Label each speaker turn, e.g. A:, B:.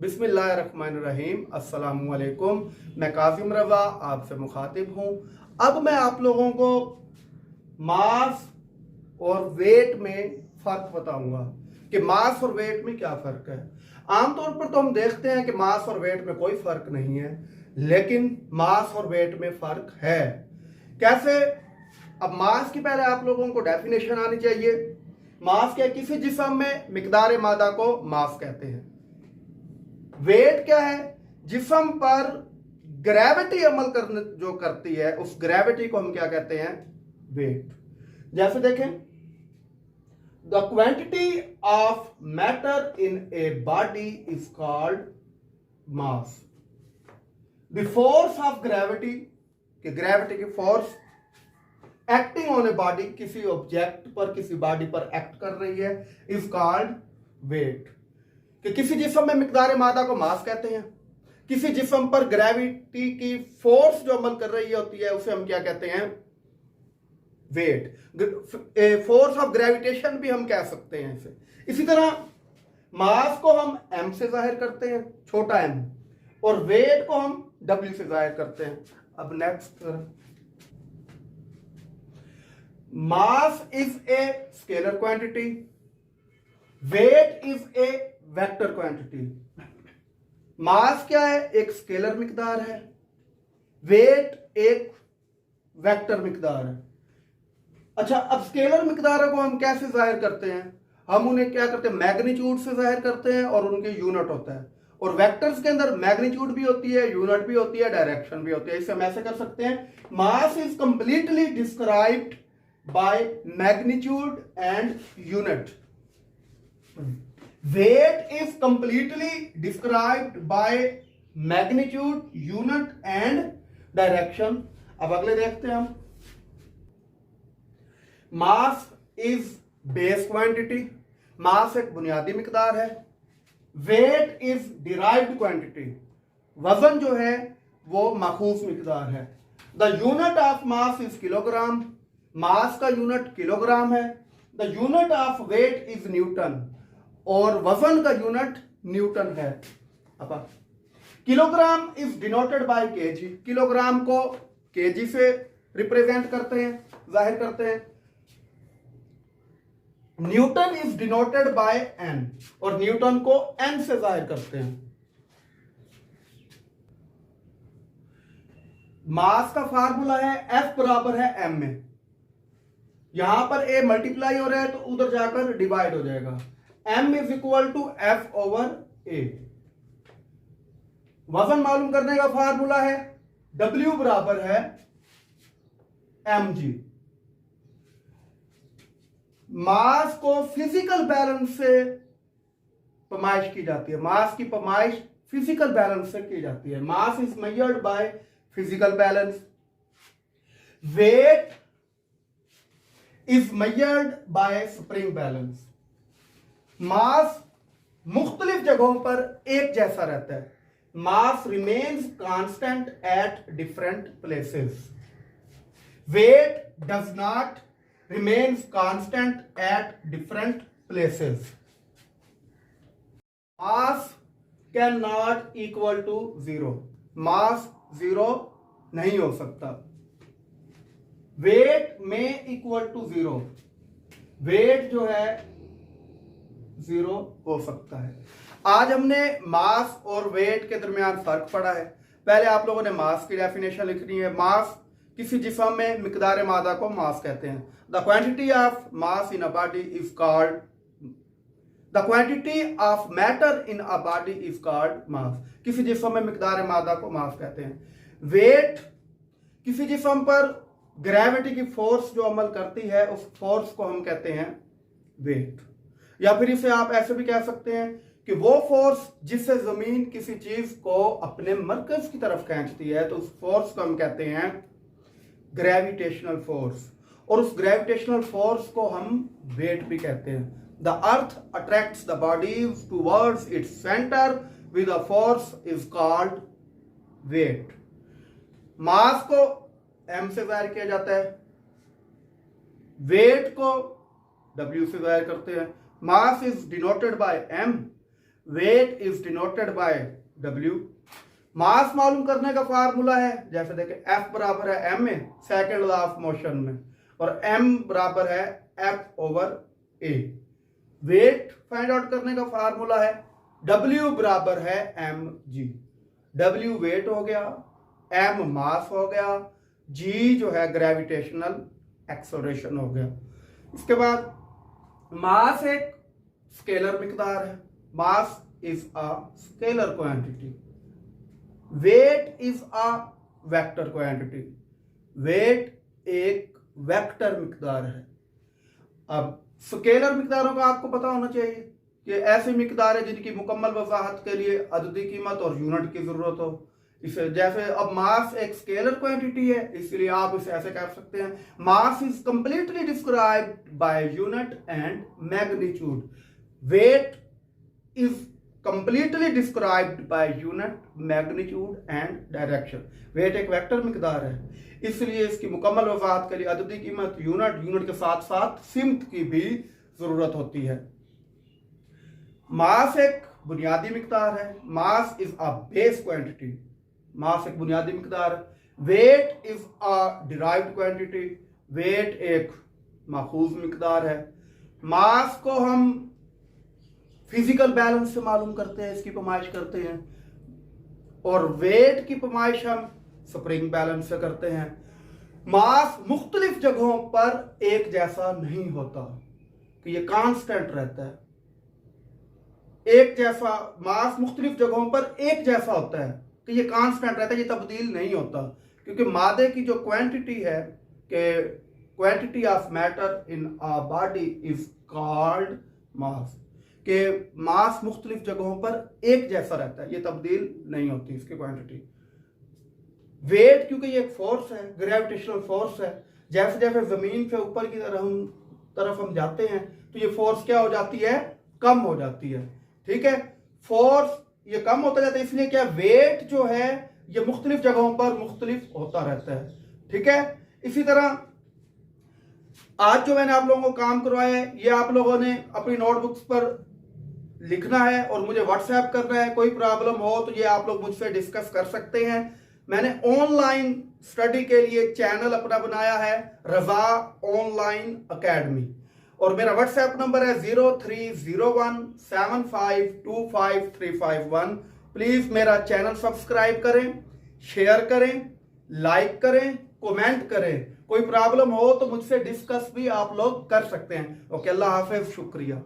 A: बिस्मिल्लाहिर्रहमानिर्रहीम अस्सलामुअलैकुम। मैं कासिम रज़ा आपसे मुखातिब हूँ। अब मैं आप लोगों को मास और वेट में फ़र्क बताऊंगा कि मास और वेट में क्या फ़र्क है। आमतौर पर तो हम देखते हैं कि मास और वेट में कोई फ़र्क नहीं है, लेकिन मास और वेट में फ़र्क है। कैसे? अब मास की पहले आप लोगों को डेफिनेशन आनी चाहिए। मास क्या है? किसी जिस्म में मिकदार मादा को मास कहते हैं। वेट क्या है? जिस्म पर ग्रेविटी अमल करने जो करती है, उस ग्रेविटी को हम क्या कहते हैं? वेट। जैसे देखें, the quantity of matter in a body is called mass. The force of gravity, कि ग्रेविटी की force acting on a body, किसी ऑब्जेक्ट पर, किसी बॉडी पर एक्ट कर रही है, इज कॉल्ड वेट। कि किसी जिस्म में मिकदार मादा को मास कहते हैं। किसी जिस्म पर ग्रेविटी की फोर्स जो अमल कर रही होती है, उसे हम क्या कहते हैं? वेट। फोर्स ऑफ ग्रेविटेशन भी हम कह सकते हैं इसे। इसी तरह मास को हम m से जाहिर करते हैं, छोटा m, और वेट को हम w से जाहिर करते हैं। अब next, mass is a scalar quantity, weight is a vector quantity. Mass क्या है? एक स्केलर मिकदार है, वेट एक वेक्टर मिकदार है। अच्छा, अब स्केलर मिकदारों को हम कैसे जाहिर करते हैं? हम उन्हें क्या करते हैं? मैग्नीट्यूड से जाहिर करते हैं, और उनके यूनिट होता है। और वेक्टर्स के अंदर मैग्नीट्यूड भी होती है, यूनिट भी होती है, डायरेक्शन भी होती है। इसे हम ऐसे कर सकते हैं, mass is completely described by magnitude and unit. Weight is completely described by magnitude, unit and direction. अब अगले देखते हैं हम। Mass is base quantity, mass एक बुनियादी मिकदार है। वेट इज डिराइव्ड क्वांटिटी, वजन जो है वो माखूज मिकदार है। The unit of mass is kilogram, mass का यूनिट किलोग्राम है। The unit of weight is newton, और वजन का यूनिट न्यूटन है। अब kilogram is denoted by KG, kilogram को केजी से रिप्रेजेंट करते हैं, जाहिर करते हैं। Newton is denoted by N, और न्यूटन को एन से जाहिर करते हैं। मास का फार्मूला है F बराबर है m में। यहां पर a मल्टीप्लाई हो रहा है तो उधर जाकर डिवाइड हो जाएगा। m is equal to F over a। वजन मालूम करने का फार्मूला है W बराबर है mg। मास को फिजिकल बैलेंस से पैमाइश की जाती है, मास की पैमाइश फिजिकल बैलेंस से की जाती है। Mass is measured by physical balance. Weight is measured by spring balance. Mass मुख्तलिफ जगहों पर एक जैसा रहता है। Mass remains constant at different places. Weight does not remains constant at different places. Mass cannot equal to zero. Mass zero नहीं हो सकता। Weight में equal to zero. Weight जो है जीरो हो सकता है। आज हमने मास और वेट के दरमियान फर्क पढ़ा है। पहले आप लोगों ने मास की डेफिनेशन लिखनी है। मास किसी जिस्म में मिकदार मादा को मास कहते हैं। The quantity of mass in a body is called, the quantity of matter in a body is called मास। किसी जिस्म में मिकदार मादा को मास कहते हैं। वेट किसी जिस्म पर ग्रेविटी की फोर्स जो अमल करती है, उस फोर्स को हम कहते हैं वेट। या फिर इसे आप ऐसे भी कह सकते हैं कि वो फोर्स जिससे जमीन किसी चीज को अपने मरकज की तरफ खींचती है, तो उस फोर्स को हम कहते हैं ग्रेविटेशनल फोर्स। और उस ग्रेविटेशनल फोर्स को हम वेट भी कहते हैं। The earth attracts the body towards its centre with a force is called weight. Mass को m से जाहिर किया जाता है, वेट को w से जाहिर करते हैं। Mass is denoted by m, weight is denoted by W। Mass मालूम करने का फार्मूला है, जैसे देखें F बराबर है m में, सेकेंड लॉ ऑफ मोशन में, और m बराबर है F/A। वेट फाइंड आउट करने का फार्मूला है W बराबर है mg। W वेट हो गया, m मास हो गया, g जो है ग्रेविटेशनल एक्सेलरेशन हो गया। इसके बाद मास एक स्केलर मिकदार है, mass is a scalar quantity. Weight is a vector quantity, weight एक वेक्टर मिकदार है। अब स्केलर मिकदारों का आपको पता होना चाहिए कि ऐसी मिकदार है जिनकी मुकम्मल वजाहत के लिए अददी कीमत और यूनिट की जरूरत हो। इसे जैसे अब मास एक स्केलर क्वांटिटी है, इसलिए आप इसे ऐसे कह सकते हैं, mass is completely described by unit and magnitude. Weight is completely described by unit, magnitude and direction. Weight एक वेक्टर मिकदार है, इसलिए इसकी मुकम्मल वजाहत के लिए अददी कीमत, यूनिट के साथ साथ सिमत की भी जरूरत होती है। मास एक बुनियादी मिकदार है, mass is a base quantity, mass एक बुनियादी मिकदार है। Weight is a derived quantity, weight एक माखूज मिकदार है। मास को हम फिजिकल बैलेंस से मालूम करते हैं, इसकी पैमाइश करते हैं, और वेट की पैमाइश हम स्प्रिंग बैलेंस से करते हैं। मास मुख्तलिफ जगहों पर एक जैसा नहीं होता कि ये कांस्टेंट रहता है, एक जैसा मास मुख्तलिफ जगहों पर एक जैसा होता है कि ये कांस्टेंट रहता है, ये तब्दील नहीं होता, क्योंकि मादे की जो क्वांटिटी है कि quantity of matter in a body is called मास, कि मास मुख्तलिफ जगहों पर एक जैसा रहता है, ये तब्दील नहीं होती इसकी क्वांटिटी। वेट क्योंकि ये एक फोर्स है, ग्रेविटेशनल फोर्स है, जैसे जैसे जमीन से ऊपर की तरफ हम जाते हैं तो ये फोर्स क्या हो जाती है, कम हो जाती है। ठीक है, फोर्स ये कम होता जाता है, इसलिए क्या वेट जो है ये मुख्तलिफ जगहों पर मुख्तलिफ होता रहता है। ठीक है, इसी तरह आज जो मैंने आप लोगों को काम करवाया है, ये आप लोगों ने अपनी नोटबुक्स पर लिखना है और मुझे व्हाट्सएप करना है। कोई प्रॉब्लम हो तो ये आप लोग मुझसे डिस्कस कर सकते हैं। मैंने ऑनलाइन स्टडी के लिए चैनल अपना बनाया है, रजा ऑनलाइन अकेडमी, और मेरा व्हाट्सएप नंबर है 030175253551। प्लीज मेरा चैनल सब्सक्राइब करें, शेयर करें, लाइक करें, कमेंट करें। कोई प्रॉब्लम हो तो मुझसे डिस्कस भी आप लोग कर सकते हैं। ओके, अल्लाह हाफिज, शुक्रिया।